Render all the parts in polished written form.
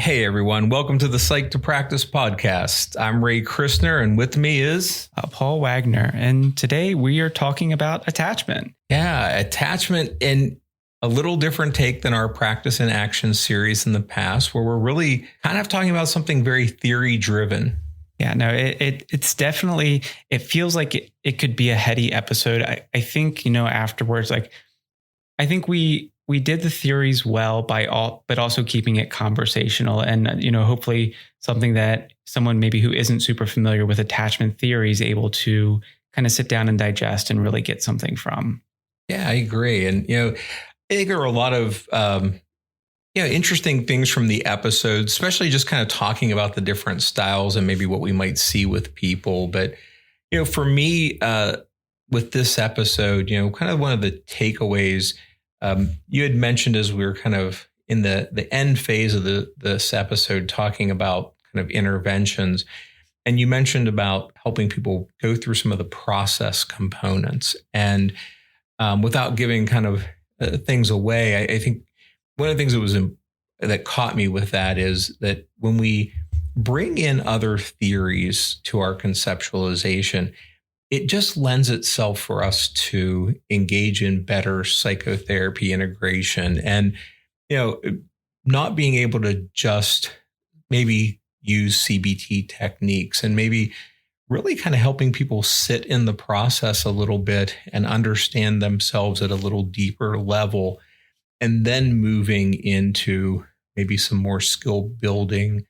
Hey everyone, welcome to the Psyched to Practice podcast. I'm Ray Christner and with me is Paul Wagner. And today we are talking about attachment. Yeah, attachment in a little different take than our Practice in Action series in the past, where we're really kind of talking about something very theory driven. Yeah, no, it's definitely, it feels like it could be a heady episode. I think, afterwards, I think we did the theories well but also keeping it conversational and, hopefully something that someone maybe who isn't super familiar with attachment theory is able to kind of sit down and digest and really get something from. Yeah, I agree. And, I think there are a lot of, interesting things from the episode, especially just kind of talking about the different styles and maybe what we might see with people. But, for me, with this episode, kind of one of the takeaways you had mentioned as we were kind of in the end phase of this episode talking about kind of interventions, and you mentioned about helping people go through some of the process components. And without giving kind of things away, I think one of the things that caught me with that is that when we bring in other theories to our conceptualization, it just lends itself for us to engage in better psychotherapy integration and, not being able to just maybe use CBT techniques and maybe really kind of helping people sit in the process a little bit and understand themselves at a little deeper level, and then moving into maybe some more skill building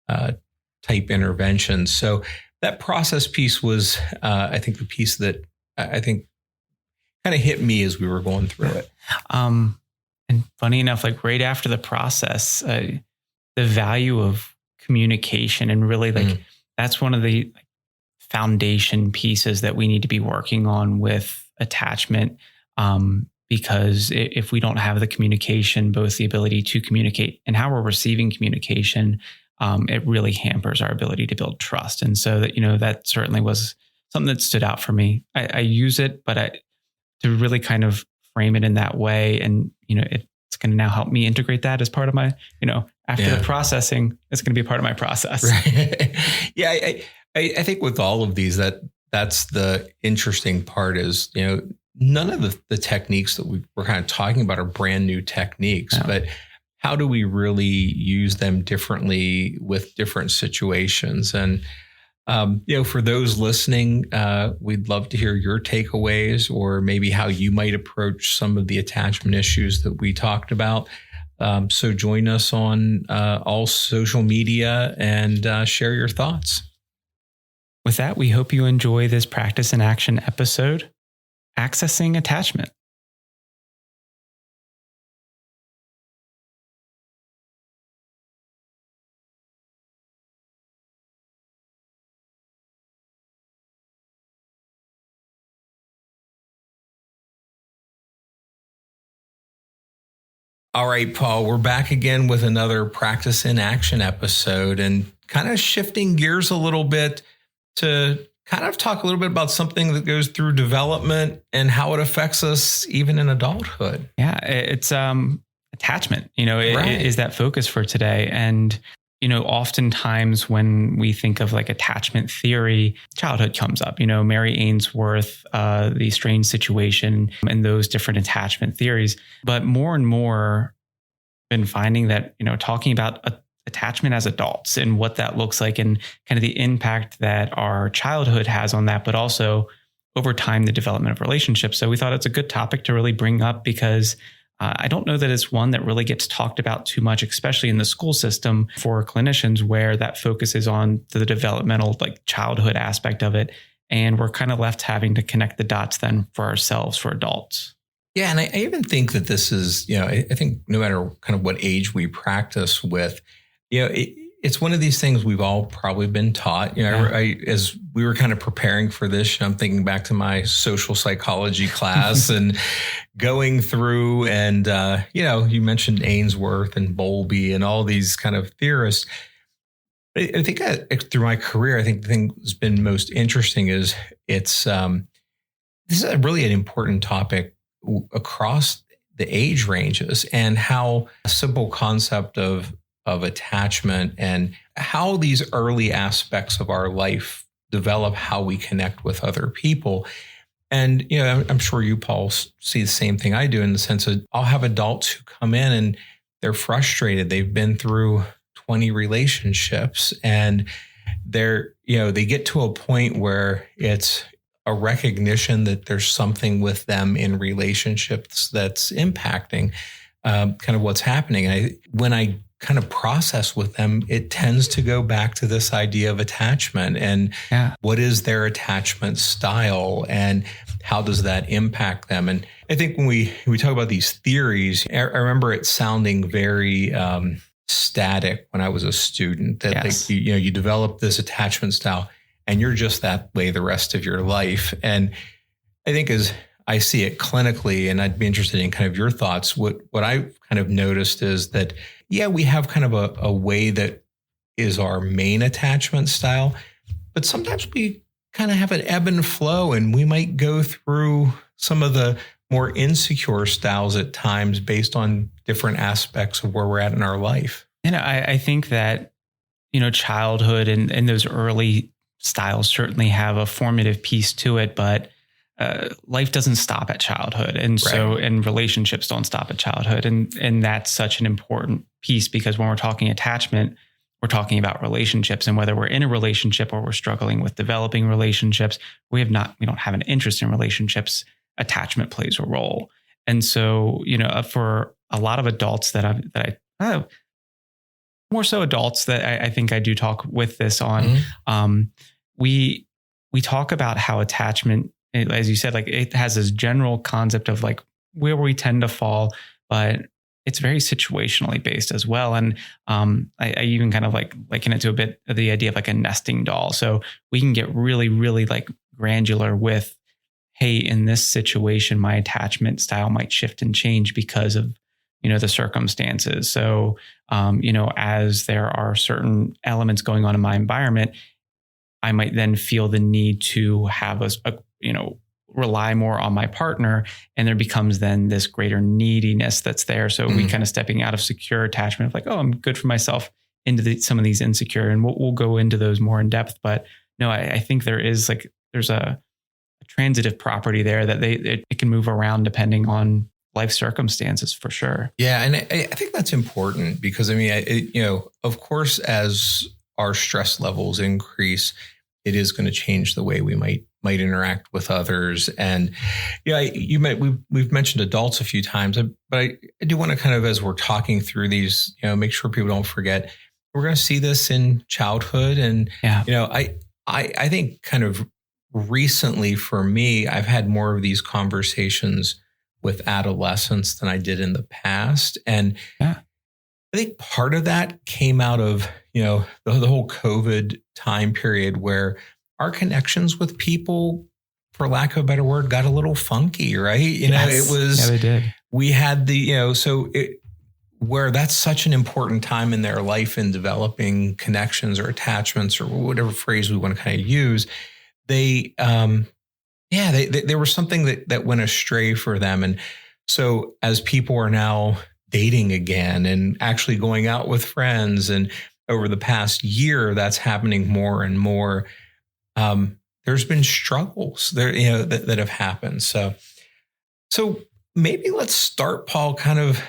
type interventions. So that process piece was, I think, the piece that I think kind of hit me as we were going through it. And funny enough, right after the process, the value of communication and really that's one of the foundation pieces that we need to be working on with attachment. Because if we don't have the communication, both the ability to communicate and how we're receiving communication, it really hampers our ability to build trust. And so that certainly was something that stood out for me. I use it, but to really kind of frame it in that way. And, it's going to now help me integrate that as part of my, after the processing, it's going to be a part of my process. Right. Yeah. I think with all of these, that's the interesting part is, none of the techniques that we're kind of talking about are brand new techniques, but how do we really use them differently with different situations? And, for those listening, we'd love to hear your takeaways or maybe how you might approach some of the attachment issues that we talked about. So join us on all social media and share your thoughts. With that, we hope you enjoy this Practice in Action episode, Accessing Attachment. All right, Paul, we're back again with another Practice in Action episode and kind of shifting gears a little bit to kind of talk a little bit about something that goes through development and how it affects us even in adulthood. Yeah, it's attachment, Right. is that focus for today. And, oftentimes when we think of attachment theory, childhood comes up, Mary Ainsworth, the strange situation and those different attachment theories. But more and more been finding that, talking about attachment as adults and what that looks like and kind of the impact that our childhood has on that, but also over time, the development of relationships. So we thought it's a good topic to really bring up because I don't know that it's one that really gets talked about too much, especially in the school system for clinicians where that focuses on the developmental childhood aspect of it. And we're kind of left having to connect the dots then for ourselves, for adults. Yeah. And I even think that this is, I think no matter kind of what age we practice with, it's one of these things we've all probably been taught. As we were kind of preparing for this, I'm thinking back to my social psychology class and going through and, you mentioned Ainsworth and Bowlby and all these kind of theorists. I think through my career, I think the thing that's been most interesting is this is really an important topic across the age ranges and how a simple concept of of attachment and how these early aspects of our life develop how we connect with other people. And, I'm sure you, Paul, see the same thing I do in the sense that I'll have adults who come in and they're frustrated. They've been through 20 relationships and they get to a point where it's a recognition that there's something with them in relationships that's impacting kind of what's happening. And when I kind of process with them, it tends to go back to this idea of attachment and what is their attachment style and how does that impact them? And I think when we talk about these theories, I remember it sounding very static when I was a student that you develop this attachment style and you're just that way the rest of your life. And I think as I see it clinically, and I'd be interested in kind of your thoughts, what I've kind of noticed is that, we have kind of a way that is our main attachment style, but sometimes we kind of have an ebb and flow and we might go through some of the more insecure styles at times based on different aspects of where we're at in our life. And I think that, childhood and those early styles certainly have a formative piece to it, but life doesn't stop at childhood. And so, and relationships don't stop at childhood. And that's such an important piece because when we're talking attachment, we're talking about relationships, and whether we're in a relationship or we're struggling with developing relationships, we don't have an interest in relationships. Attachment plays a role. And so, for a lot of adults more so adults that I think I do talk with this on, we talk about how attachment, as you said, like it has this general concept of like where we tend to fall, but it's very situationally based as well. And I even kind of like liken it to a bit of the idea of like a nesting doll. So we can get really, really like granular with, hey, in this situation, my attachment style might shift and change because of, the circumstances. So, as there are certain elements going on in my environment, I might then feel the need to have rely more on my partner, and there becomes then this greater neediness that's there. So we kind of stepping out of secure attachment of like, oh, I'm good for myself into some of these insecure, and we'll go into those more in depth. But no, I think there's a transitive property there that it can move around depending on life circumstances for sure. Yeah. And I think that's important because of course, as our stress levels increase, it is going to change the way we might interact with others. And we've mentioned adults a few times, but I do want to kind of, as we're talking through these, make sure people don't forget, we're going to see this in childhood. And, I think kind of recently for me, I've had more of these conversations with adolescents than I did in the past. And I think part of that came out of, the whole COVID time period where our connections with people, for lack of a better word, got a little funky, right? It was, they did. We had where that's such an important time in their life in developing connections or attachments or whatever phrase we want to kind of use. There was something that went astray for them. And so as people are now dating again and actually going out with friends, and over the past year, that's happening more and more. There's been struggles there, that have happened. So maybe let's start, Paul, kind of,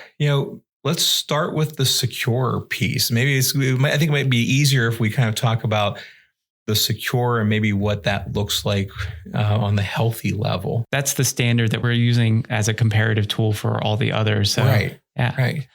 let's start with the secure piece. Maybe I think it might be easier if we kind of talk about the secure and maybe what that looks like on the healthy level. That's the standard that we're using as a comparative tool for all the others. So, right. Yeah. Right.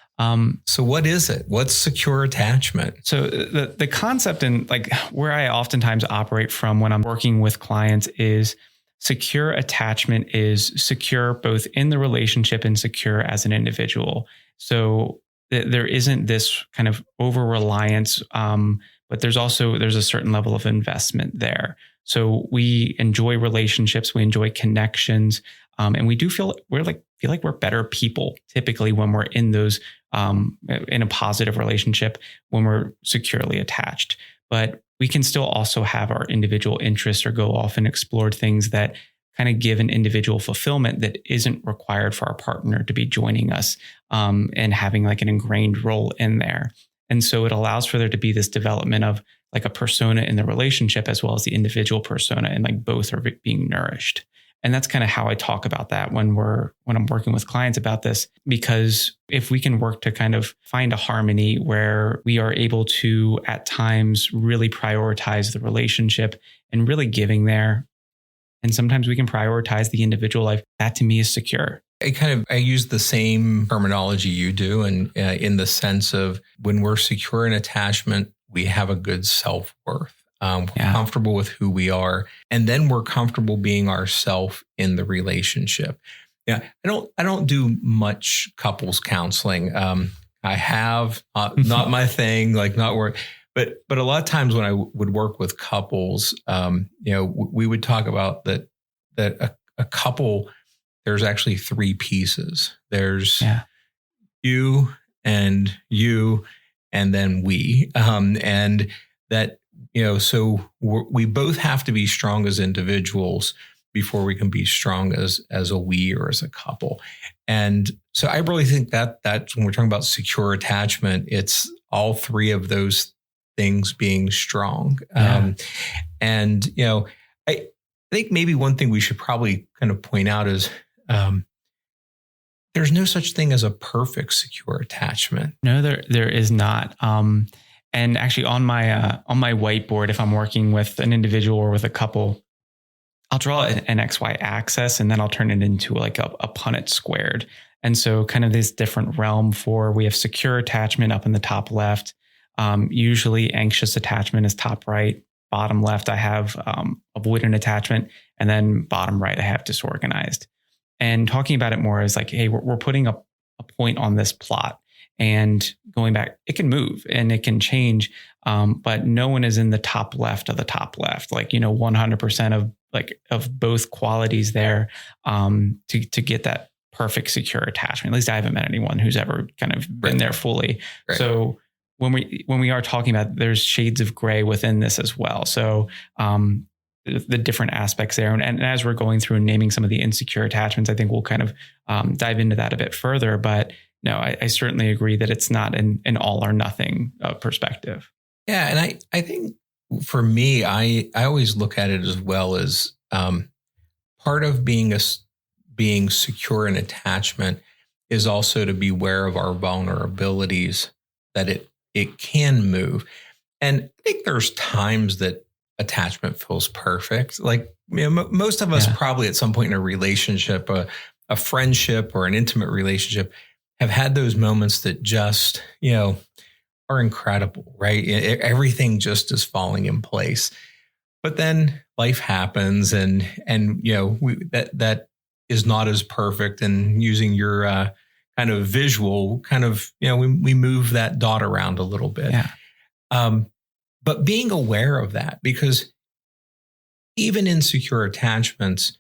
So what is it? What's secure attachment? So the concept and like where I oftentimes operate from when I'm working with clients is secure attachment is secure both in the relationship and secure as an individual. So there isn't this kind of over reliance, but there's a certain level of investment there. So we enjoy relationships, we enjoy connections, and we do feel like we're better people typically when we're in those in a positive relationship when we're securely attached. But we can still also have our individual interests or go off and explore things that kind of give an individual fulfillment that isn't required for our partner to be joining us and having like an ingrained role in there. And so it allows for there to be this development of like a persona in the relationship as well as the individual persona, and like both are being nourished. And that's kind of how I talk about that when I'm working with clients about this, because if we can work to kind of find a harmony where we are able to at times really prioritize the relationship and really giving there. And sometimes we can prioritize the individual life. That to me is secure. I use the same terminology you do, and in the sense of when we're secure in attachment, we have a good self-worth. We're comfortable with who we are, and then we're comfortable being ourselves in the relationship. Yeah, I don't do much couples counseling. I have not my thing, like not work. But a lot of times when I would work with couples, we would talk about that a couple, there's actually three pieces. There's you, and then we, and that, so we both have to be strong as individuals before we can be strong as a we or as a couple. And so I really think that's when we're talking about secure attachment, it's all three of those things being strong. I think maybe one thing we should probably kind of point out is there's no such thing as a perfect secure attachment. No, there is not. And actually on my whiteboard, if I'm working with an individual or with a couple, I'll draw an XY axis and then I'll turn it into like a Punnett squared. And so kind of this different realm for, we have secure attachment up in the top left. Usually anxious attachment is top right. Bottom left, I have avoidant attachment. And then bottom right, I have disorganized. And talking about it more is like, hey, we're putting a point on this plot. And going back, it can move and it can change, but no one is in the top left of the top left. Like 100% of both qualities there to get that perfect secure attachment. At least I haven't met anyone who's ever kind of been there fully. Right. So when we are talking about, there's shades of gray within this as well. So the different aspects there, and as we're going through and naming some of the insecure attachments, I think we'll kind of dive into that a bit further. But no, I certainly agree that it's not an all or nothing perspective. Yeah. And I think for me, I always look at it as well as part of being secure in attachment is also to be aware of our vulnerabilities, that it can move. And I think there's times that attachment feels perfect. Like most of us probably at some point in a relationship, a friendship or an intimate relationship, have had those moments that just, are incredible, right? Everything just is falling in place. But then life happens and that is not as perfect. And using your kind of visual, we move that dot around a little bit. Yeah. But being aware of that, because even in secure attachments,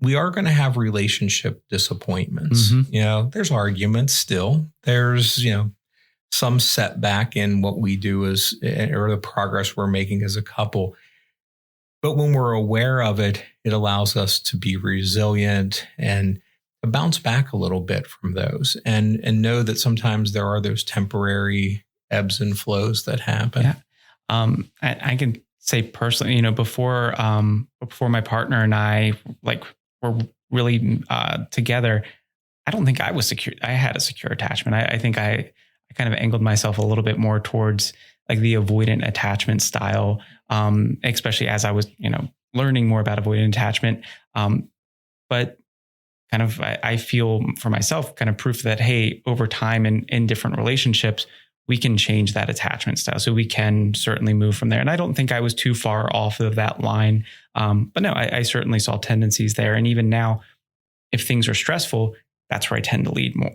we are going to have relationship disappointments. Mm-hmm. There's arguments still. There's, some setback in what we do or the progress we're making as a couple. But when we're aware of it, it allows us to be resilient and to bounce back a little bit from those and know that sometimes there are those temporary ebbs and flows that happen. Yeah. I can say personally, before my partner and I were really together, I don't think I was secure. I had a secure attachment. I think I kind of angled myself a little bit more towards like the avoidant attachment style, especially as I was, learning more about avoidant attachment. But kind of, I feel for myself kind of proof that, hey, over time and in different relationships, we can change that attachment style. So we can certainly move from there. And I don't think I was too far off of that line. But no, I certainly saw tendencies there. And even now, if things are stressful, that's where I tend to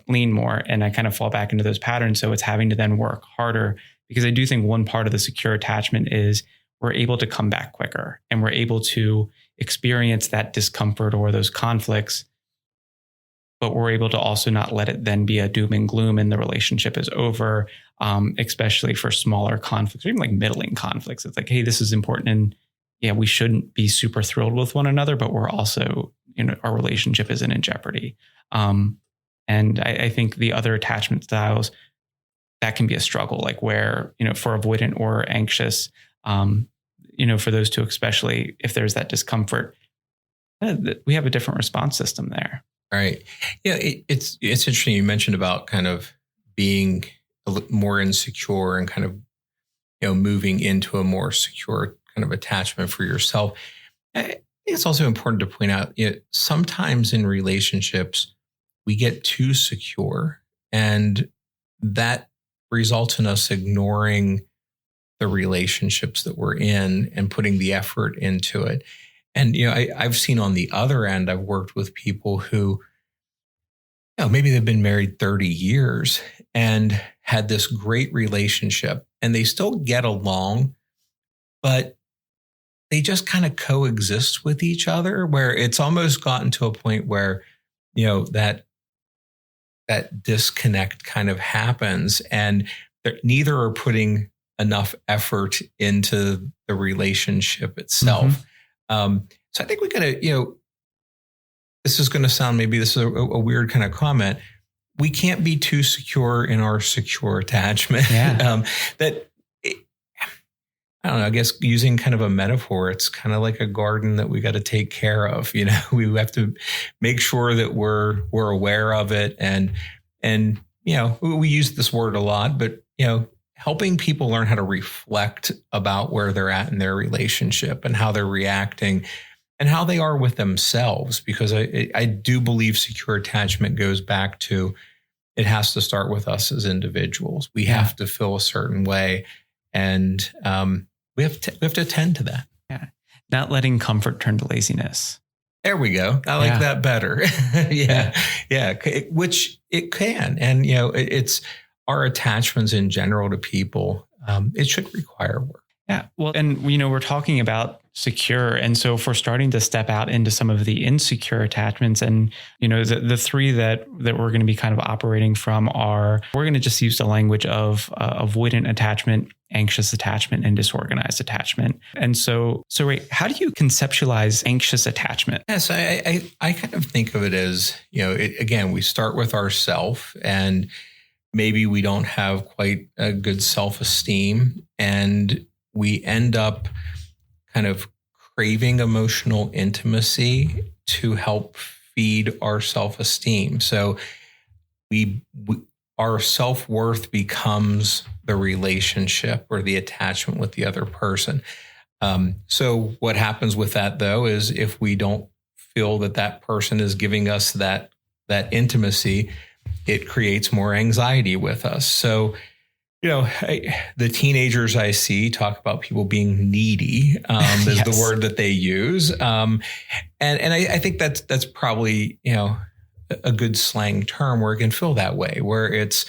lean more. And I kind of fall back into those patterns. So it's having to then work harder, because I do think one part of the secure attachment is we're able to come back quicker and we're able to experience that discomfort or those conflicts, but we're able to also not let it then be a doom and gloom and the relationship is over, especially for smaller conflicts or even like middling conflicts. It's like, hey, this is important. And yeah, we shouldn't be super thrilled with one another, but we're also, our relationship isn't in jeopardy. And I think the other attachment styles, that can be a struggle, like where, for avoidant or anxious, for those two, especially if there's that discomfort, we have a different response system there. All right. Yeah. It's interesting. You mentioned about kind of being a little more insecure and kind of, moving into a more secure kind of attachment for yourself. I think it's also important to point out, sometimes in relationships, we get too secure, and that results in us ignoring the relationships that we're in and putting the effort into it. And, I've seen on the other end, I've worked with people who, maybe they've been married 30 years and had this great relationship, and they still get along, but they just kind of coexist with each other, where it's almost gotten to a point where, that disconnect kind of happens, and neither are putting enough effort into the relationship itself. So I think we got to, this is going to sound, maybe this is a weird kind of comment. We can't be too secure in our secure attachment. Yeah. I don't know, I guess using kind of a metaphor, it's kind of like a garden that we got to take care of. We have to make sure that we're aware of it. And, we use this word a lot, but, helping people learn how to reflect about where they're at in their relationship and how they're reacting and how they are with themselves. Because I do believe secure attachment goes back to, it has to start with us as individuals. We have to feel a certain way, and we have to attend to that. Yeah. Not letting comfort turn to laziness. There we go. I like that better. Yeah. Which it can. And, it's our attachments in general to people. It should require work. Yeah. Well, and, we're talking about secure. And so if we're starting to step out into some of the insecure attachments, and, the three that we're going to be kind of operating from are, we're going to just use the language of avoidant attachment, anxious attachment, and disorganized attachment. And so Ray, how do you conceptualize anxious attachment? Yes, I kind of think of it as, again, we start with ourself, and maybe we don't have quite a good self-esteem, and we end up kind of craving emotional intimacy to help feed our self-esteem. So our self-worth becomes the relationship or the attachment with the other person. So what happens with that, though, is if we don't feel that person is giving us that intimacy, it creates more anxiety with us. So, the teenagers I see talk about people being needy, is the word that they use. And I think that's probably, a good slang term where it can feel that way, where it's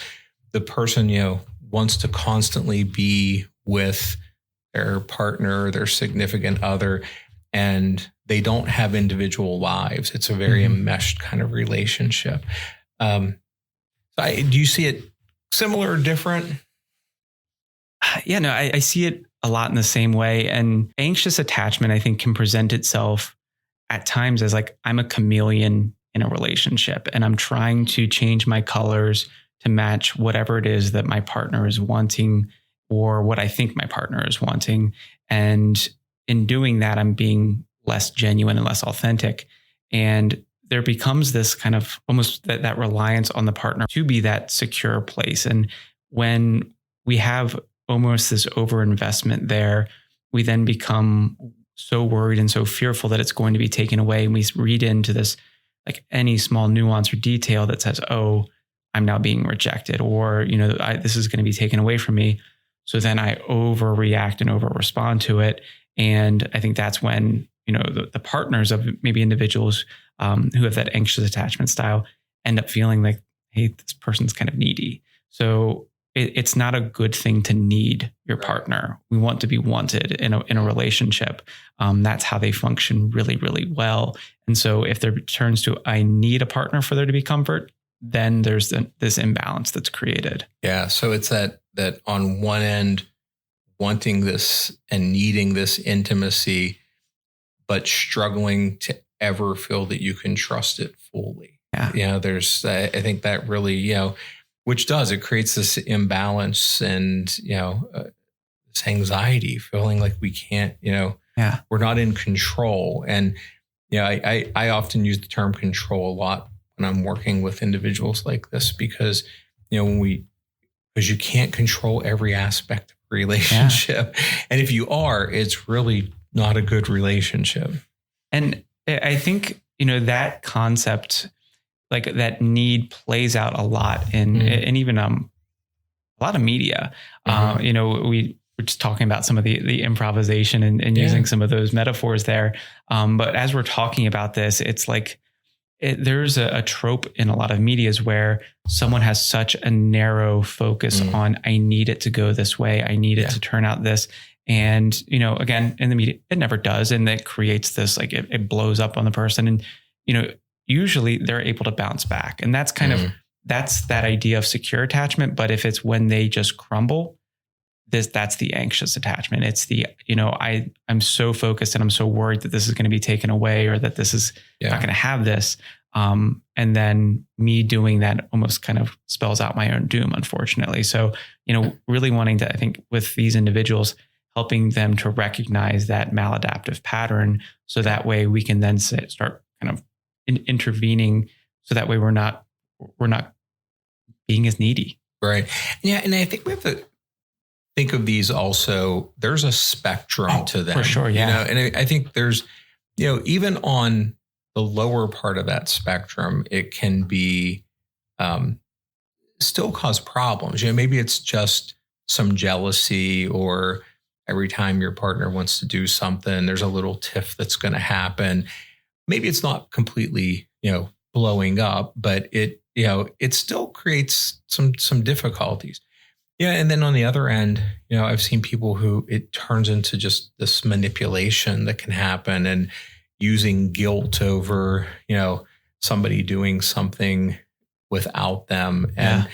the person, wants to constantly be with their partner, their significant other, and they don't have individual lives. It's a very enmeshed kind of relationship. Do you see it similar or different? Yeah, no, I see it a lot in the same way. And anxious attachment, I think, can present itself at times as like, I'm a chameleon in a relationship, and I'm trying to change my colors to match whatever it is that my partner is wanting, or what I think my partner is wanting. And in doing that, I'm being less genuine and less authentic. And there becomes this kind of almost that reliance on the partner to be that secure place. And when we have almost this overinvestment there, we then become so worried and so fearful that it's going to be taken away. And we read into this, like any small nuance or detail that says, oh, I'm now being rejected, or, this is going to be taken away from me. So then I overreact and over respond to it. And I think that's when, the partners of maybe individuals who have that anxious attachment style end up feeling like, hey, this person's kind of needy. So it's not a good thing to need your partner. We want to be wanted in a relationship. That's how they function really, really well. And so if there turns to, I need a partner for there to be comfort, then there's this imbalance that's created. Yeah. So it's that on one end, wanting this and needing this intimacy, but struggling to ever feel that you can trust it fully. Yeah. There's, I think that really, which it creates this imbalance and, this anxiety, feeling like we can't, we're not in control. And, I often use the term control a lot when I'm working with individuals like this, because, because you can't control every aspect of a relationship. Yeah. And if you are, it's really not a good relationship. And I think, that concept, like that need, plays out a lot in, and even a lot of media. We were just talking about some of the improvisation and using some of those metaphors there. But as we're talking about this, it's like there's a trope in a lot of medias where someone has such a narrow focus on, I need it to go this way. I need it to turn out this. And, again, in the media, it never does. And that creates this, like it blows up on the person. And, usually they're able to bounce back. And that's kind of, that's that idea of secure attachment. But if it's when they just crumble, that's the anxious attachment. It's the, I'm so focused and I'm so worried that this is going to be taken away, or that this is not going to have this. And then me doing that almost kind of spells out my own doom, unfortunately. So, really wanting to, I think with these individuals, helping them to recognize that maladaptive pattern. So that way we can then start kind of intervening. So that way we're not being as needy. Right. Yeah. And I think we have to think of these also, there's a spectrum to them. For sure. Yeah. And I think there's, even on the lower part of that spectrum, it can be, still cause problems. Maybe it's just some jealousy, or every time your partner wants to do something, there's a little tiff that's going to happen. Maybe it's not completely, blowing up, but it still creates some difficulties. Yeah. And then on the other end, I've seen people who it turns into just this manipulation that can happen, and using guilt over, somebody doing something without them. And,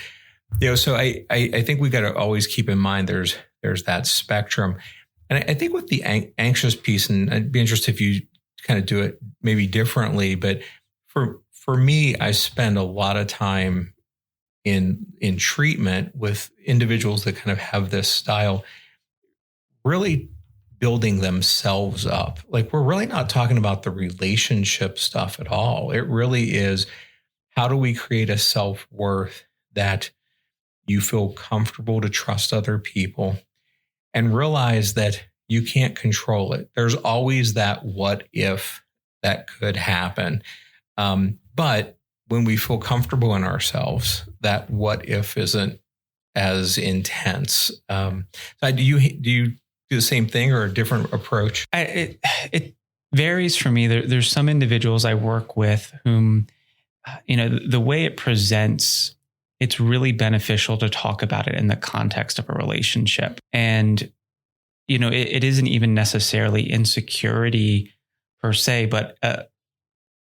so I think we got to always keep in mind there's that spectrum. And I think with the anxious piece, and I'd be interested if you kind of do it maybe differently, but for me, I spend a lot of time in treatment with individuals that kind of have this style, really building themselves up. Like, we're really not talking about the relationship stuff at all. It really is, how do we create a self-worth that you feel comfortable to trust other people, and realize that you can't control it. There's always that what if that could happen. But when we feel comfortable in ourselves, that what if isn't as intense. Do you do the same thing, or a different approach? It varies for me. There's some individuals I work with whom, the way it presents, it's really beneficial to talk about it in the context of a relationship. And, it isn't even necessarily insecurity per se, but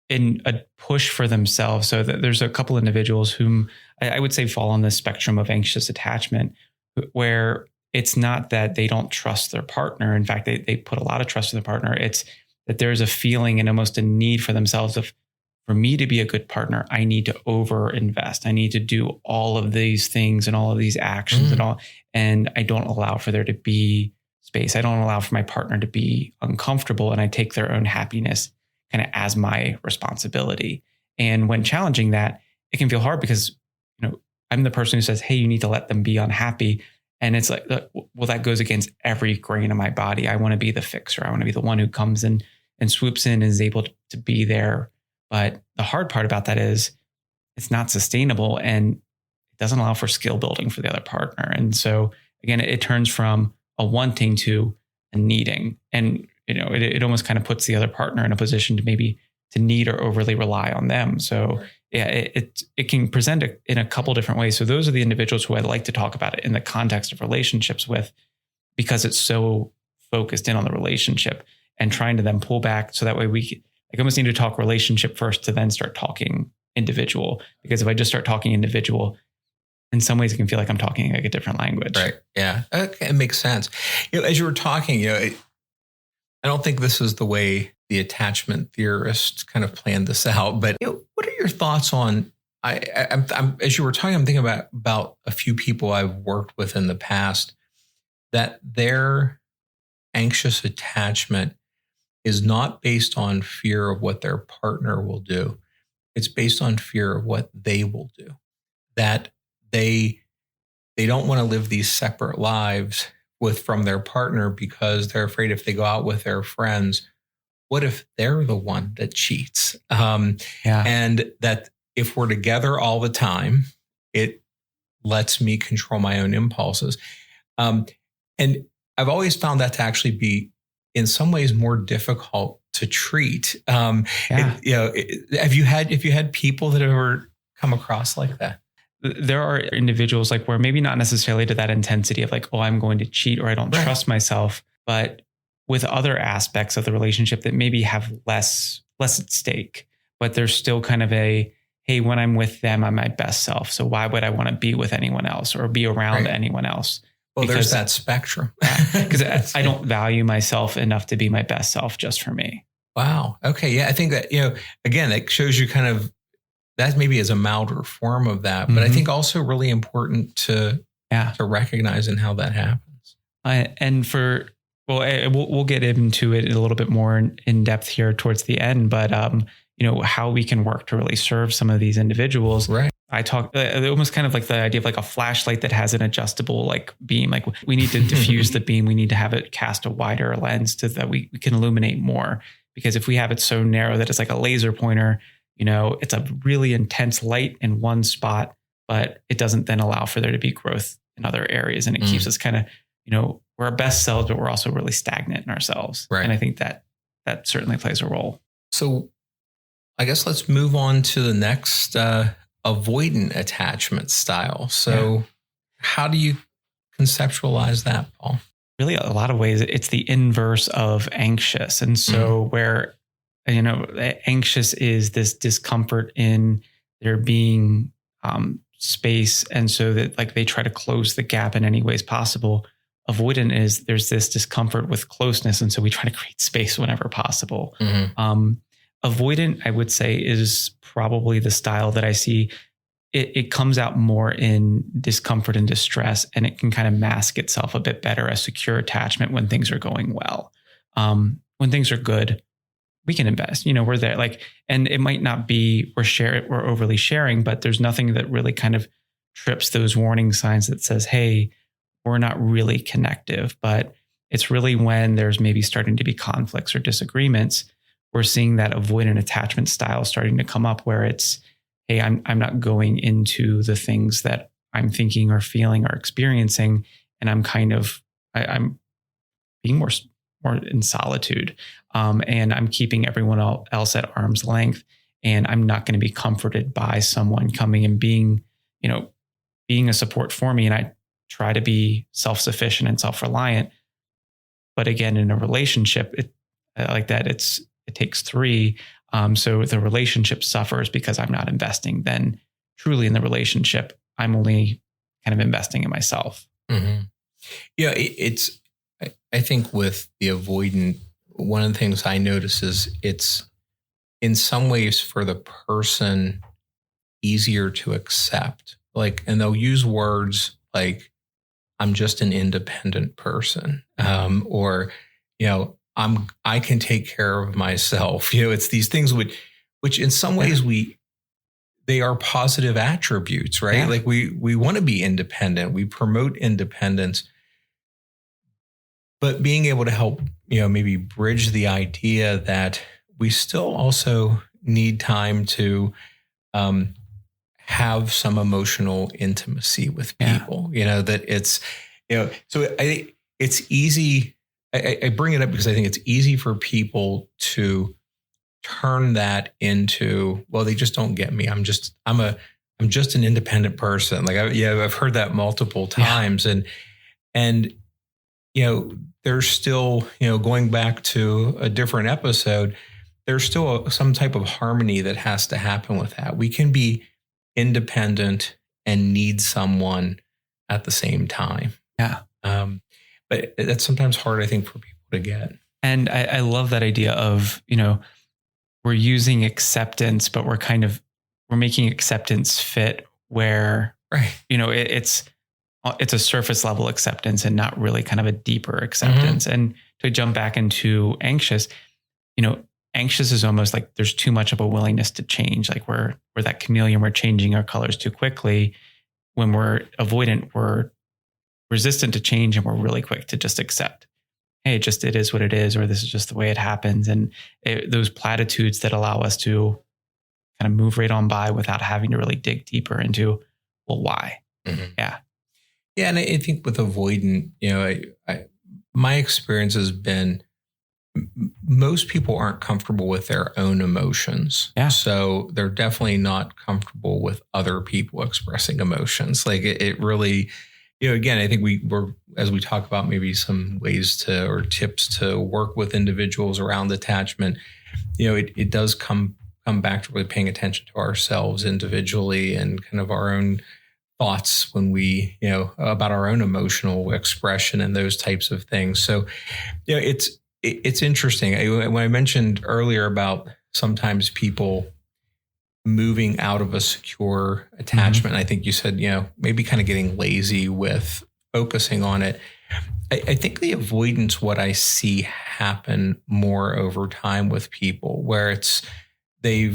in a push for themselves. So that there's a couple individuals whom I would say fall on the spectrum of anxious attachment, where it's not that they don't trust their partner. In fact, they put a lot of trust in their partner. It's that there's a feeling and almost a need for themselves of, for me to be a good partner, I need to over invest. I need to do all of these things and all of these actions and I don't allow for there to be space. I don't allow for my partner to be uncomfortable, and I take their own happiness kind of as my responsibility. And when challenging that, it can feel hard because, I'm the person who says, hey, you need to let them be unhappy. And it's like, well, that goes against every grain of my body. I want to be the fixer. I want to be the one who comes in and swoops in and is able to be there. But the hard part about that is it's not sustainable, and it doesn't allow for skill building for the other partner. And so again, it turns from a wanting to a needing. And, it almost kind of puts the other partner in a position to maybe to need or overly rely on them. So it can present in a couple different ways. So those are the individuals who I like to talk about it in the context of relationships with, because it's so focused in on the relationship, and trying to then pull back. So that way I almost need to talk relationship first to then start talking individual. Because if I just start talking individual, in some ways it can feel like I'm talking like a different language. Right. Yeah. Okay. It makes sense. As you were talking, I don't think this is the way the attachment theorists kind of planned this out, but what are your thoughts on I'm as you were talking, I'm thinking about a few people I've worked with in the past that their anxious attachment is not based on fear of what their partner will do. It's based on fear of what they will do. That they don't want to live these separate lives from their partner because they're afraid if they go out with their friends, what if they're the one that cheats? And that if we're together all the time, it lets me control my own impulses. And I've always found that to actually be, in some ways, more difficult to treat. Have you had people that have ever come across like that? There are individuals like where maybe not necessarily to that intensity of like, oh, I'm going to cheat or I don't trust myself, but with other aspects of the relationship that maybe have less at stake, but there's still kind of a, hey, when I'm with them, I'm my best self. So why would I want to be with anyone else or be around anyone else? Well, there's that spectrum. Because I don't value myself enough to be my best self just for me. Wow. Okay. Yeah. I think that, again, it shows you kind of, that maybe is a milder form of that, but I think also really important to recognize in how that happens. We'll get into it a little bit more in depth here towards the end, but how we can work to really serve some of these individuals. Right. I talk almost kind of like the idea of like a flashlight that has an adjustable like beam. Like we need to diffuse the beam. We need to have it cast a wider lens so that we can illuminate more. Because if we have it so narrow that it's like a laser pointer, it's a really intense light in one spot, but it doesn't then allow for there to be growth in other areas. And it keeps us kind of, we're our best selves, but we're also really stagnant in ourselves. Right. And I think that certainly plays a role. So I guess let's move on to the next avoidant attachment style. So how do you conceptualize that, Paul? Really, a lot of ways, it's the inverse of anxious. And so where, anxious is this discomfort in there being space. And so that like they try to close the gap in any ways possible. Avoidant is there's this discomfort with closeness. And so we try to create space whenever possible. Avoidant, I would say, is probably the style that I see. It comes out more in discomfort and distress, and it can kind of mask itself a bit better as secure attachment when things are going well. When things are good, we can invest. We're there. And it might not be we're overly sharing, but there's nothing that really kind of trips those warning signs that says, hey, we're not really connective. But it's really when there's maybe starting to be conflicts or disagreements, we're seeing that avoidant attachment style starting to come up where it's, hey, I'm not going into the things that I'm thinking or feeling or experiencing. And I'm I'm being more in solitude. And I'm keeping everyone else at arm's length. And I'm not going to be comforted by someone coming and being a support for me. And I try to be self-sufficient and self-reliant. But again, in a relationship, it takes three. So the relationship suffers because I'm not investing. Then truly in the relationship, I'm only kind of investing in myself. Mm-hmm. Yeah, I think with the avoidant, one of the things I notice is it's in some ways for the person easier to accept. And they'll use words like, I'm just an independent person, or, I can take care of myself. It's these things which in some ways they are positive attributes, right? Yeah. We want to be independent. We promote independence, but being able to help, maybe bridge the idea that we still also need time to have some emotional intimacy with people, that it's, so I think it's easy. I bring it up because I think it's easy for people to turn that into, well, they just don't get me. I'm just an independent person. I've heard that multiple times, and there's still, going back to a different episode, there's still some type of harmony that has to happen with that. We can be independent and need someone at the same time. Yeah. But that's sometimes hard, I think, for people to get. And I love that idea of, we're using acceptance, but we're kind of we're making acceptance fit where, Right. it's a surface level acceptance and not really kind of a deeper acceptance. And to jump back into anxious, anxious is almost like there's too much of a willingness to change. Like we're that chameleon, we're changing our colors too quickly. When we're avoidant, we're resistant to change and we're really quick to just accept, hey, it is what it is, or this is just the way it happens. And those platitudes that allow us to kind of move right on by without having to really dig deeper into, well, why? Mm-hmm. Yeah. Yeah. And I think with avoidant, my experience has been most people aren't comfortable with their own emotions. Yeah. So they're definitely not comfortable with other people expressing emotions. Like it really, again, I think we're, as we talk about maybe some ways to, or tips to work with individuals around attachment, it does come back to really paying attention to ourselves individually and kind of our own thoughts when we, about our own emotional expression and those types of things. So, it's interesting. When I mentioned earlier about sometimes people moving out of a secure attachment, I think you said, maybe kind of getting lazy with focusing on it. I think the avoidance, what I see happen more over time with people where it's they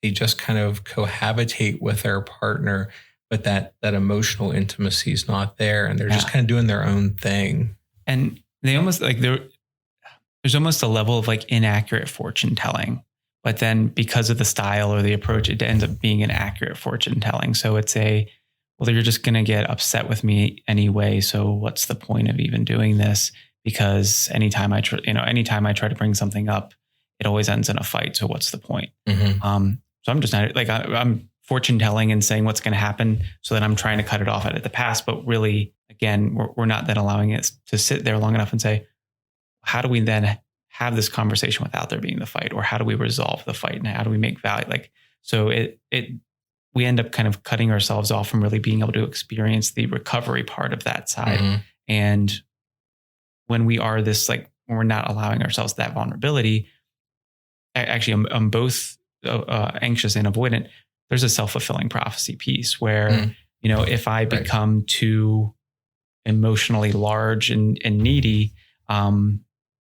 just kind of cohabitate with their partner, but that emotional intimacy is not there. And they're just kind of doing their own thing. And they almost like there's almost a level of like inaccurate fortune telling, but then because of the style or the approach, it ends up being an accurate fortune telling. So it's well, you're just going to get upset with me anyway. So what's the point of even doing this? Because anytime I try to bring something up, it always ends in a fight. So what's the point? Mm-hmm. So I'm just not like, I'm fortune telling and saying what's going to happen so that I'm trying to cut it off at the past. But really, again, we're not then allowing it to sit there long enough and say, how do we then have this conversation without there being the fight? Or how do we resolve the fight? And how do we make value? So we end up kind of cutting ourselves off from really being able to experience the recovery part of that side. Mm-hmm. And when we are when we're not allowing ourselves that vulnerability, actually I'm both anxious and avoidant. There's a self-fulfilling prophecy piece where, if I become too emotionally large and needy, I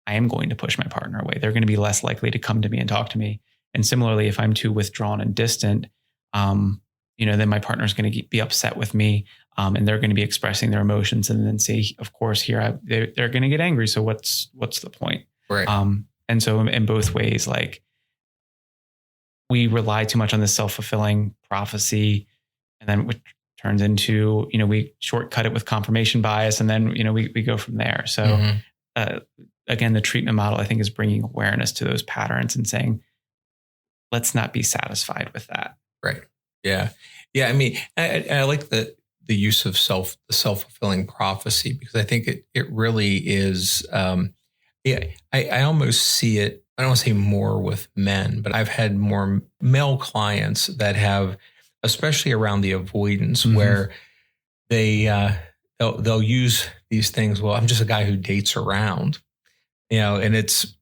am going to push my partner away. They're going to be less likely to come to me and talk to me. And similarly, if I'm too withdrawn and distant, then my partner's going to be upset with me, and they're going to be expressing their emotions, and then say, of course, they're going to get angry. So what's the point? Right. And so in both ways, like we rely too much on this self-fulfilling prophecy, and then which turns into, we shortcut it with confirmation bias, and then, we go from there. So again, the treatment model, I think, is bringing awareness to those patterns and saying, let's not be satisfied with that. Right. Yeah. Yeah. I mean, I like the use of the self-fulfilling prophecy, because I think it really is, I almost see it, I don't want to say more with men, but I've had more male clients that have, especially around the avoidance, where they'll use these things. Well, I'm just a guy who dates around, and it's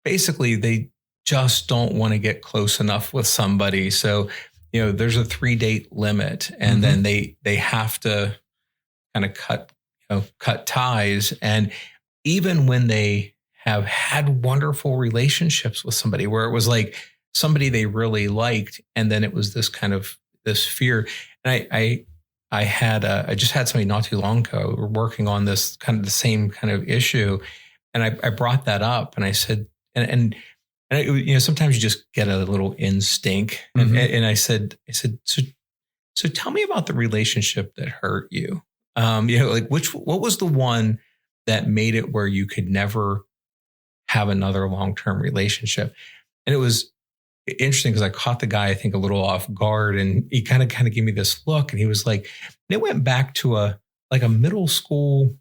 basically they just don't want to get close enough with somebody. So, there's a 3-date limit, and then they have to kind of cut ties. And even when they have had wonderful relationships with somebody where it was like somebody they really liked, and then it was this fear. And I just had somebody not too long ago working on this kind of the same kind of issue. And I brought that up, and I said, and sometimes you just get a little instinct. And I said, so tell me about the relationship that hurt you. What was the one that made it where you could never have another long-term relationship? And it was interesting because I caught the guy, I think, a little off guard, and he kind of gave me this look, and he was like, it went back to a middle school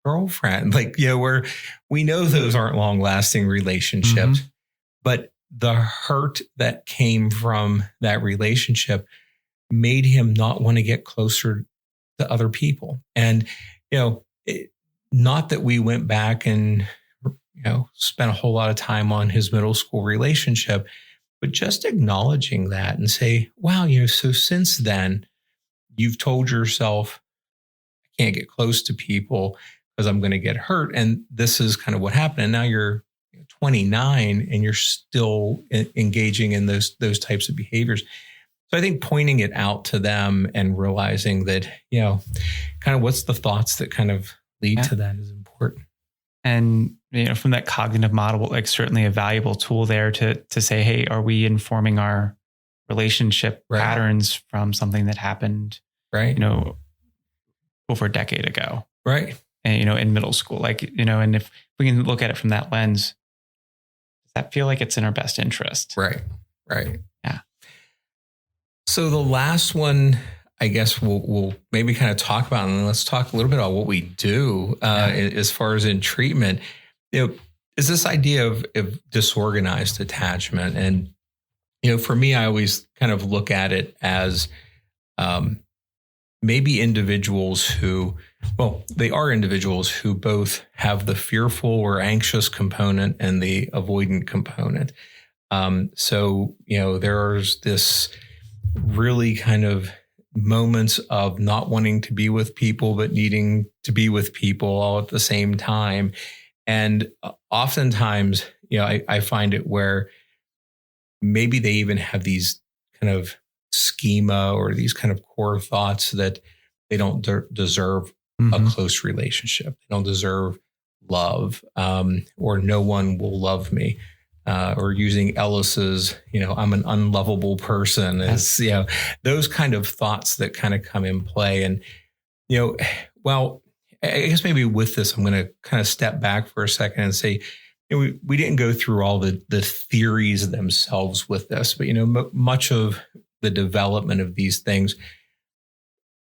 girlfriend, where we know those aren't long-lasting relationships, but the hurt that came from that relationship made him not want to get closer to other people. And, not that we went back and, spent a whole lot of time on his middle school relationship, but just acknowledging that and say, wow, so since then you've told yourself, I can't get close to people because I'm going to get hurt. And this is kind of what happened. And now you're 29 and you're still engaging in those types of behaviors. So I think pointing it out to them and realizing that, kind of what's the thoughts that kind of lead to that is important. And, from that cognitive model, like certainly a valuable tool there to say, hey, are we informing our relationship patterns from something that happened, over a decade ago? Right. And, in middle school, and if we can look at it from that lens, does that feel like it's in our best interest? Right. Right. Yeah. So the last one, I guess we'll maybe kind of talk about, and let's talk a little bit about what we do as far as in treatment, is this idea of disorganized attachment. And, for me, I always kind of look at it as maybe individuals who, they are individuals who both have the fearful or anxious component and the avoidant component. So, there's this really kind of moments of not wanting to be with people, but needing to be with people all at the same time. And oftentimes, I find it where maybe they even have these kind of schema or these kind of core thoughts that they don't deserve a close relationship. They don't deserve love, or no one will love me. Or using Ellis's, I'm an unlovable person, is, those kind of thoughts that kind of come in play. And, I guess maybe with this, I'm going to kind of step back for a second and say, we didn't go through all the theories themselves with this, but, much of the development of these things,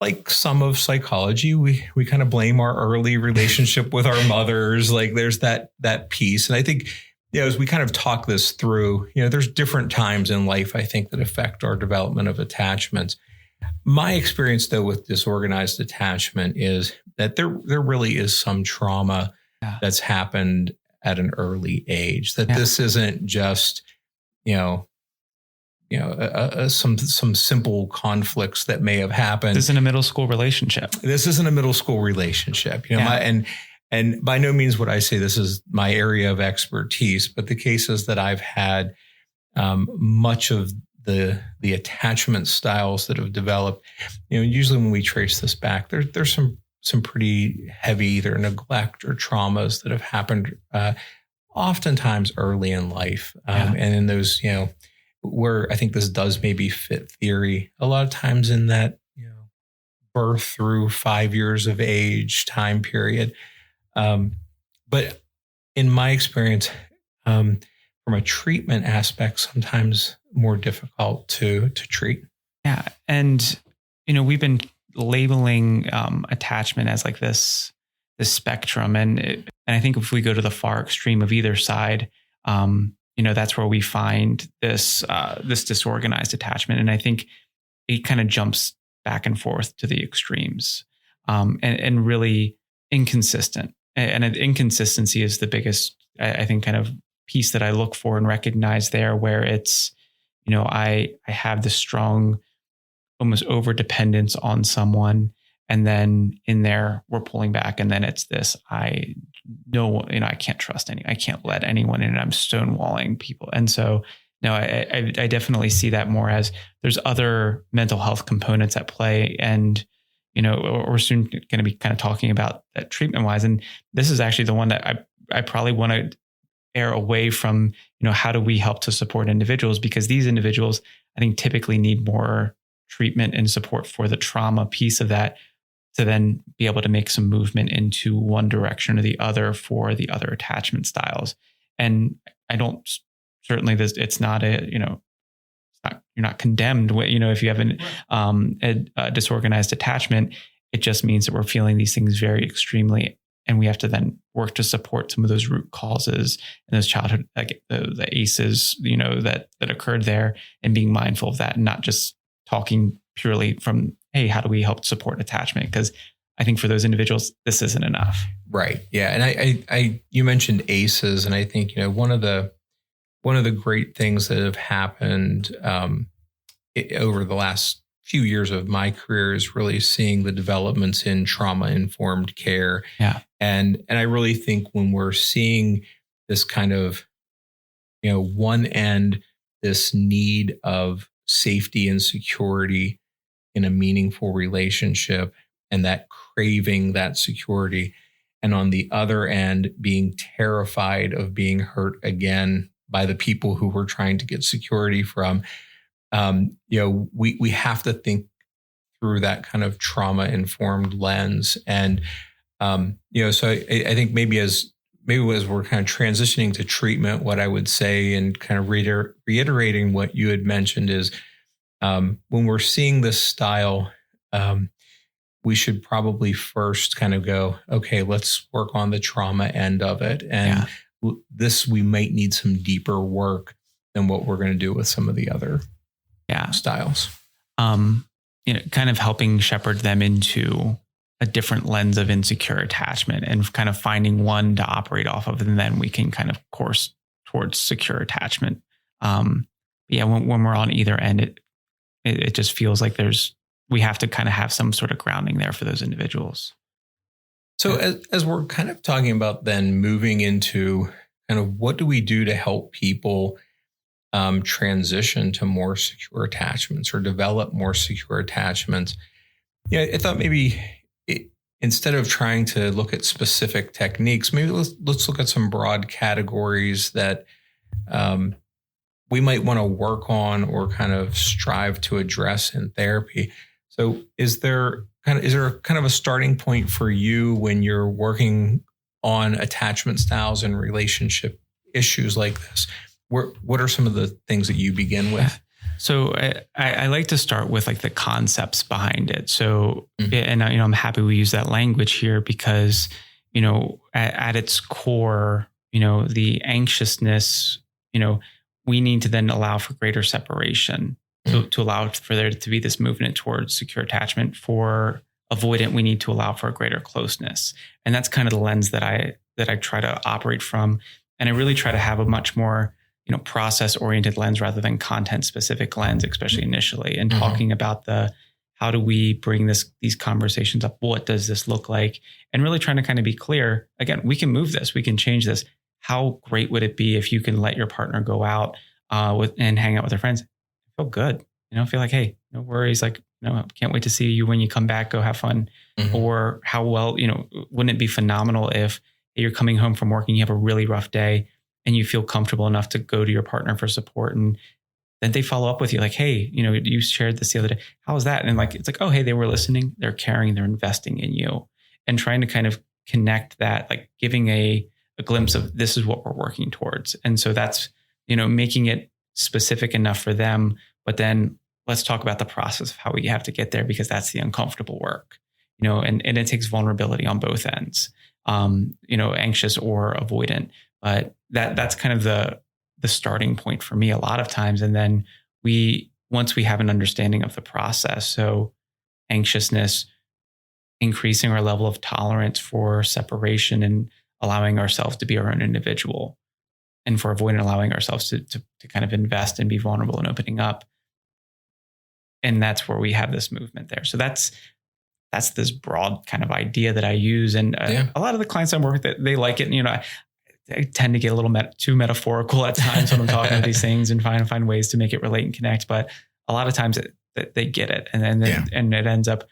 like some of psychology, we kind of blame our early relationship with our mothers. Like there's that piece. And I think, as we kind of talk this through, there's different times in life, I think, that affect our development of attachments. My experience, though, with disorganized attachment is that there really is some trauma that's happened at an early age, that this isn't just, some simple conflicts that may have happened. This isn't a middle school relationship. And by no means would I say this is my area of expertise, but the cases that I've had, much of the attachment styles that have developed, usually when we trace this back, there's some pretty heavy either neglect or traumas that have happened, oftentimes early in life. And in those, where I think this does maybe fit theory, a lot of times in that, birth through 5 years of age time period. But in my experience, from a treatment aspect, sometimes more difficult to treat. Yeah. And, we've been labeling attachment as like this spectrum. And I think if we go to the far extreme of either side, that's where we find this disorganized attachment. And I think it kind of jumps back and forth to the extremes, and really inconsistent. And inconsistency is the biggest, I think, kind of piece that I look for and recognize there, where it's, I have this strong, almost over dependence on someone. And then in there, we're pulling back. And then it's this, I can't trust I can't let anyone in. I'm stonewalling people. And so, no, I definitely see that more as there's other mental health components at play. And, we're soon going to be kind of talking about that treatment wise. And this is actually the one that I probably want to err away from, how do we help to support individuals? Because these individuals, I think, typically need more treatment and support for the trauma piece of that, to then be able to make some movement into one direction or the other for the other attachment styles. And I don't, certainly this, it's not you're not condemned. If you have a disorganized attachment, it just means that we're feeling these things very extremely, and we have to then work to support some of those root causes and those childhood, like the ACEs, that occurred there, and being mindful of that, and not just talking purely from, hey, how do we help support attachment? Because I think for those individuals, this isn't enough. Right. Yeah. And I you mentioned ACEs, and I think, one of the one of the great things that have happened over the last few years of my career is really seeing the developments in trauma-informed care. Yeah. And I really think when we're seeing this kind of, one end, this need of safety and security in a meaningful relationship and that craving that security. And on the other end, being terrified of being hurt again by the people who we're trying to get security from. We have to think through that kind of trauma-informed lens. And, so I think maybe as we're kind of transitioning to treatment, what I would say and kind of reiterating what you had mentioned is when we're seeing this style, we should probably first kind of go, okay, let's work on the trauma end of it. And we might need some deeper work than what we're going to do with some of the other styles. Kind of helping shepherd them into a different lens of insecure attachment and kind of finding one to operate off of. And then we can kind of course towards secure attachment. When we're on either end, it just feels like we have to kind of have some sort of grounding there for those individuals. So as we're kind of talking about then moving into kind of what do we do to help people transition to more secure attachments or develop more secure attachments? I thought maybe instead of trying to look at specific techniques, maybe let's look at some broad categories that we might want to work on or kind of strive to address in therapy. So is there kind of a starting point for you when you're working on attachment styles and relationship issues like this? What are some of the things that you begin with? So I like to start with like the concepts behind it. So, and I'm happy we use that language here because, at its core, the anxiousness, we need to then allow for greater separation to allow for there to be this movement towards secure attachment. For avoidant, we need to allow for a greater closeness. And that's kind of the lens that I try to operate from. And I really try to have a much more process-oriented lens rather than content-specific lens, especially initially, and talking about how do we bring these conversations up? What does this look like? And really trying to kind of be clear. Again, we can move this, we can change this. How great would it be if you can let your partner go out and hang out with their friends? Feel good, feel like, hey, no worries. Like, can't wait to see you when you come back. Go have fun. Or how well, wouldn't it be phenomenal if you're coming home from work and you have a really rough day and you feel comfortable enough to go to your partner for support. And then they follow up with you like, hey, you shared this the other day. How was that? And it's like, oh, hey, they were listening. They're caring. They're investing in you. And trying to kind of connect that, like giving a glimpse of this is what we're working towards. And so that's, making it specific enough for them. But then let's talk about the process of how we have to get there, because that's the uncomfortable work, and it takes vulnerability on both ends, anxious or avoidant. But that's kind of the starting point for me a lot of times. And then once we have an understanding of the process, so anxiousness, increasing our level of tolerance for separation and allowing ourselves to be our own individual, and for avoiding allowing ourselves to kind of invest and be vulnerable and opening up. And that's where we have this movement there. So that's this broad kind of idea that I use. And a lot of the clients I work with, they like it. And, I tend to get a little too metaphorical at times when I'm talking about these things and find ways to make it relate and connect. But a lot of times they get it. And then and it ends up,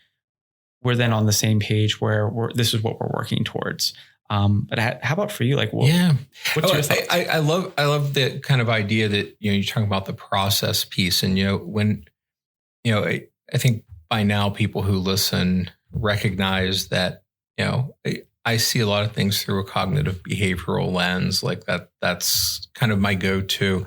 we're then on the same page where this is what we're working towards. But how about for you? Like, what's your thoughts? I love the kind of idea that, you're talking about the process piece. And, when, I think by now people who listen recognize that, I see a lot of things through a cognitive behavioral lens, like that's kind of my go-to.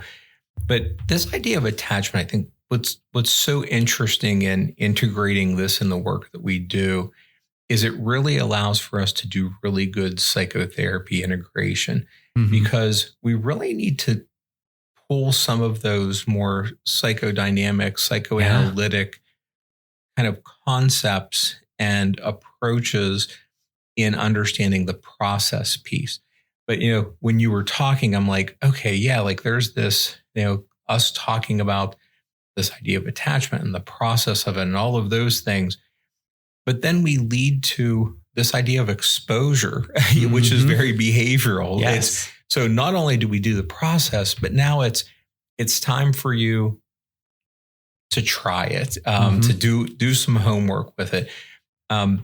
But this idea of attachment, I think what's so interesting in integrating this in the work that we do is it really allows for us to do really good psychotherapy integration, because we really need to pull some of those more psychodynamic, psychoanalytic kind of concepts and approaches in understanding the process piece. But, when you were talking, I'm like, okay, yeah, like there's this, us talking about this idea of attachment and the process of it and all of those things. But then we lead to this idea of exposure, which is very behavioral. Yes. So not only do we do the process, but now it's time for you to try it, to do some homework with it. And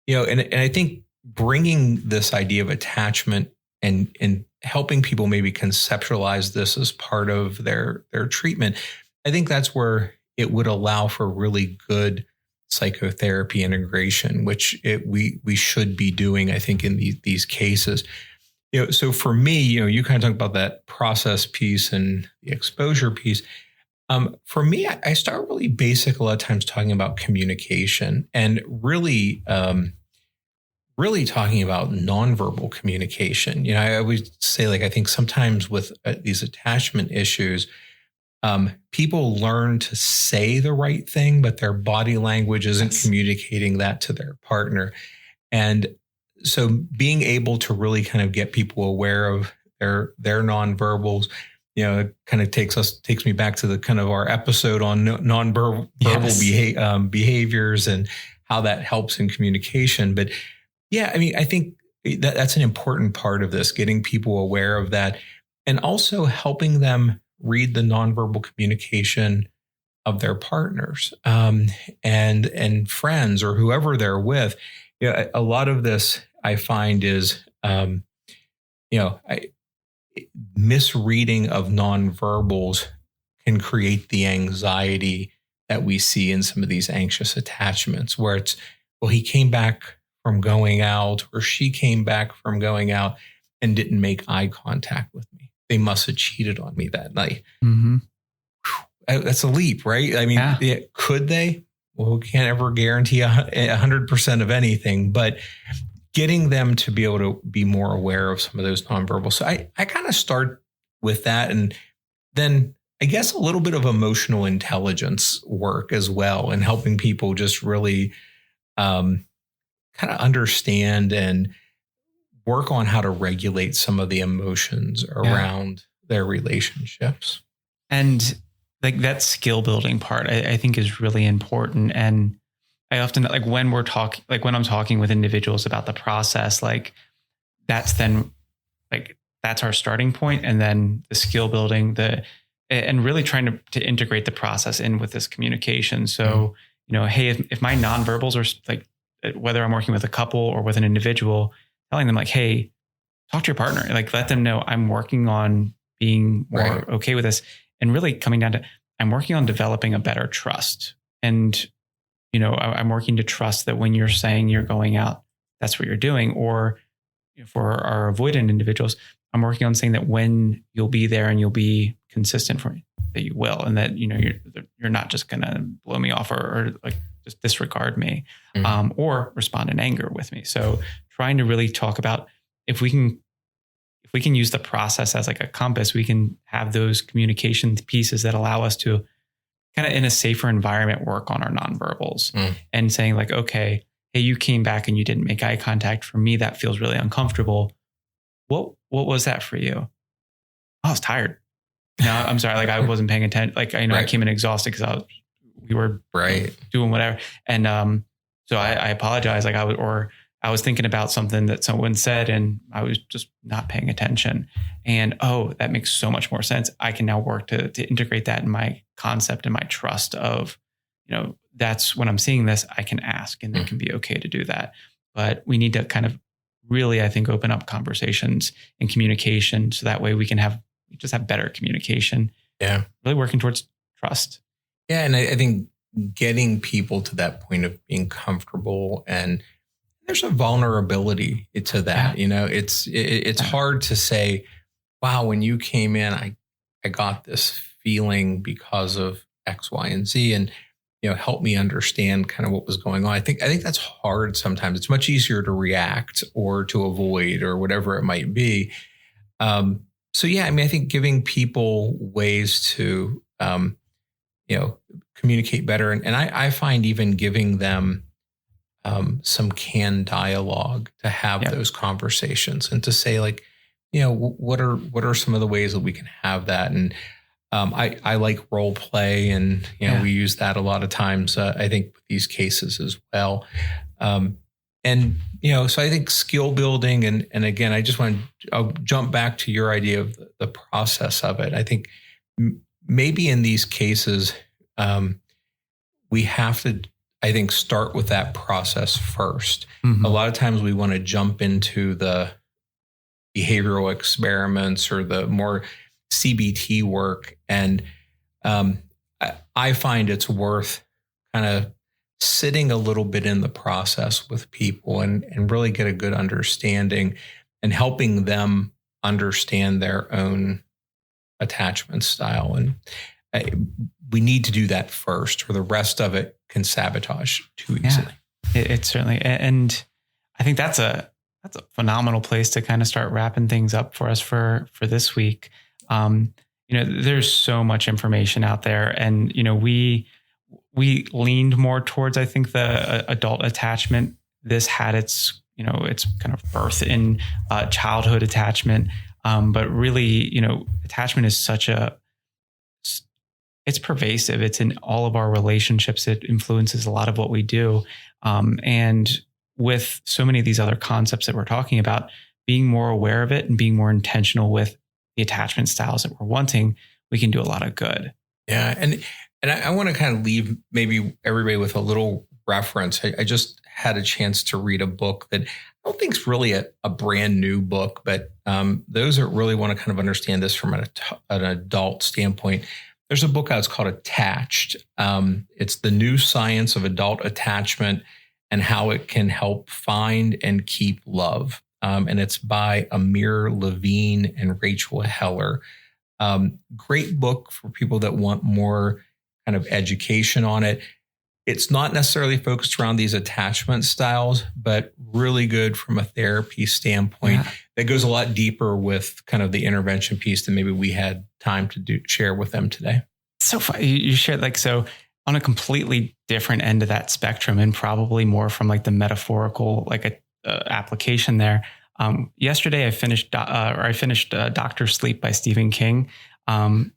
I think bringing this idea of attachment and helping people maybe conceptualize this as part of their treatment, I think that's where it would allow for really good psychotherapy integration, which we should be doing, I think, in these cases. So for me, you kind of talk about that process piece and the exposure piece. For me, I start really basic a lot of times talking about communication and really talking about nonverbal communication. I always say, I think sometimes with these attachment issues, people learn to say the right thing, but their body language isn't communicating that to their partner. And so being able to really kind of get people aware of their nonverbals, it kind of takes me back to the kind of our episode on nonverbal behaviors and how that helps in communication. But yeah, I think that's an important part of this, getting people aware of that and also helping them read the nonverbal communication of their partners and friends or whoever they're with. A lot of this I find is, misreading of nonverbals can create the anxiety that we see in some of these anxious attachments where it's, well, he came back from going out or she came back from going out and didn't make eye contact with me. They must have cheated on me that night. Mm-hmm. That's a leap, right? Could they? Well, we can't ever guarantee 100% of anything, but getting them to be able to be more aware of some of those nonverbals. So I kind of start with that. And then I guess a little bit of emotional intelligence work as well, and helping people just really kind of understand and work on how to regulate some of the emotions around their relationships. And that skill building part, I think is really important. And I often when I'm talking with individuals about the process, that's our starting point. And then the skill building, and really trying to integrate the process in with this communication. So, hey, if my nonverbals are whether I'm working with a couple or with an individual, telling them hey, talk to your partner, let them know I'm working on being more okay with this, and really coming down to, I'm working on developing a better trust. And, I'm working to trust that when you're saying you're going out, that's what you're doing. Or for our avoidant individuals, I'm working on saying that when you'll be there and you'll be consistent for me, that you will, and that, you're not just going to blow me off or just disregard me, or respond in anger with me. So trying to really talk about if we can use the process as a compass, we can have those communication pieces that allow us to kind of in a safer environment work on our nonverbals and saying okay, hey, you came back and you didn't make eye contact. For me, that feels really uncomfortable. What was that for you? I was tired. No, I'm sorry. I wasn't paying attention. I came in exhausted because we were doing whatever. And so I apologize. I was thinking about something that someone said and I was just not paying attention. And, that makes so much more sense. I can now work to integrate that in my concept and my trust of, that's when I'm seeing this, I can ask and it can be okay to do that. But we need to kind of really, I think, open up conversations and communication so that way we can have better communication. Yeah. Really working towards trust. Yeah. And I think getting people to that point of being comfortable, and there's a vulnerability to that. It's hard to say, wow, when you came in, I got this feeling because of X, Y, and Z, and help me understand kind of what was going on. I think that's hard sometimes. It's much easier to react or to avoid or whatever it might be. So yeah, I think giving people ways to communicate better, and I find even giving them some canned dialogue to have those conversations and to say what are some of the ways that we can have that? And I like role play, and we use that a lot of times. I think with these cases as well. And so I think skill building, and again, I'll jump back to your idea of the process of it. I think maybe in these cases, we have to, I think, start with that process first. Mm-hmm. A lot of times we want to jump into the behavioral experiments or the more CBT work. And I find it's worth kind of sitting a little bit in the process with people and really get a good understanding and helping them understand their own attachment style. And we need to do that first, or the rest of it can sabotage too easily. Yeah, it certainly, and I think that's a phenomenal place to kind of start wrapping things up for us for this week. There's so much information out there, and we leaned more towards, I think, the adult attachment. This had its kind of birth in childhood attachment, but really, attachment is it's pervasive. It's in all of our relationships. It influences a lot of what we do. And with so many of these other concepts that we're talking about, being more aware of it and being more intentional with the attachment styles that we're wanting, we can do a lot of good. Yeah. And I want to kind of leave maybe everybody with a little reference. I just had a chance to read a book that I don't think is really a brand new book, but those that really want to kind of understand this from an adult standpoint, there's a book out, it's called Attached. It's the new science of adult attachment and how it can help find and keep love. And it's by Amir Levine and Rachel Heller. Great book for people that want more kind of education on it. It's not necessarily focused around these attachment styles, but really good from a therapy standpoint that goes a lot deeper with kind of the intervention piece than maybe we had time to share with them today. So fun. You shared so on a completely different end of that spectrum, and probably more from the metaphorical, application there. Yesterday I finished Dr. Sleep by Stephen King.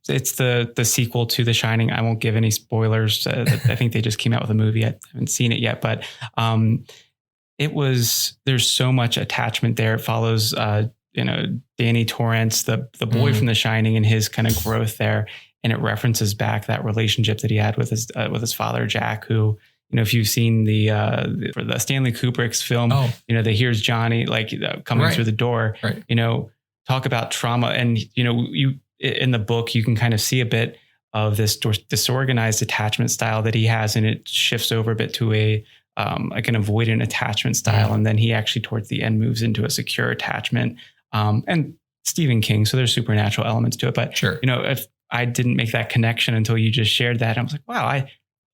It's the sequel to The Shining. I won't give any spoilers. I think they just came out with a movie. I haven't seen it yet, but there's so much attachment there. It follows, Danny Torrance, the boy from The Shining, and his kind of growth there. And it references back that relationship that he had with his father, Jack, who, if you've seen for the Stanley Kubrick's film, the Here's Johnny, coming through the door, talk about trauma. And, you in the book, you can kind of see a bit of this disorganized attachment style that he has, and it shifts over a bit to an avoidant attachment style. And then he actually towards the end moves into a secure attachment, and Stephen King. So there's supernatural elements to it, but if I didn't make that connection until you just shared that, I was like, wow,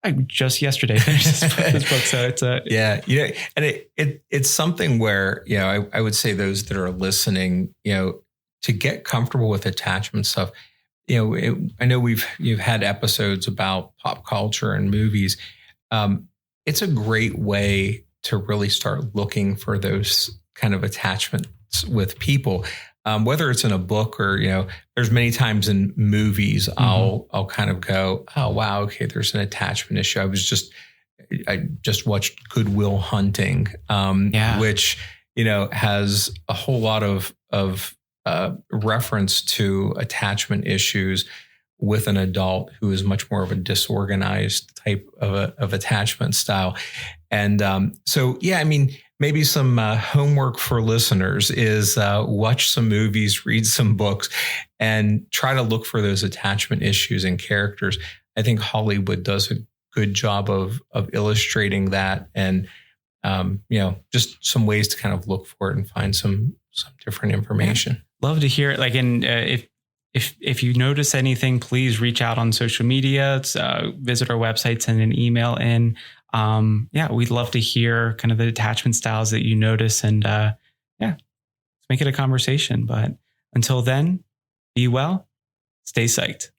I just yesterday finished this book. So it's and it's something where, I would say those that are listening, to get comfortable with attachment stuff, I know you've had episodes about pop culture and movies. It's a great way to really start looking for those kind of attachments with people. Whether it's in a book or, there's many times in movies, I'll kind of go, oh, wow, okay, there's an attachment issue. I just watched Good Will Hunting, which, has a whole lot of reference to attachment issues with an adult who is much more of a disorganized type of attachment style. And maybe some homework for listeners is watch some movies, read some books, and try to look for those attachment issues and characters. I think Hollywood does a good job of illustrating that, and just some ways to kind of look for it and find some different information. Love to hear it. And if you notice anything, please reach out on social media. Visit our website, send an email in. We'd love to hear kind of the attachment styles that you notice, and let's make it a conversation. But until then, be well, stay psyched.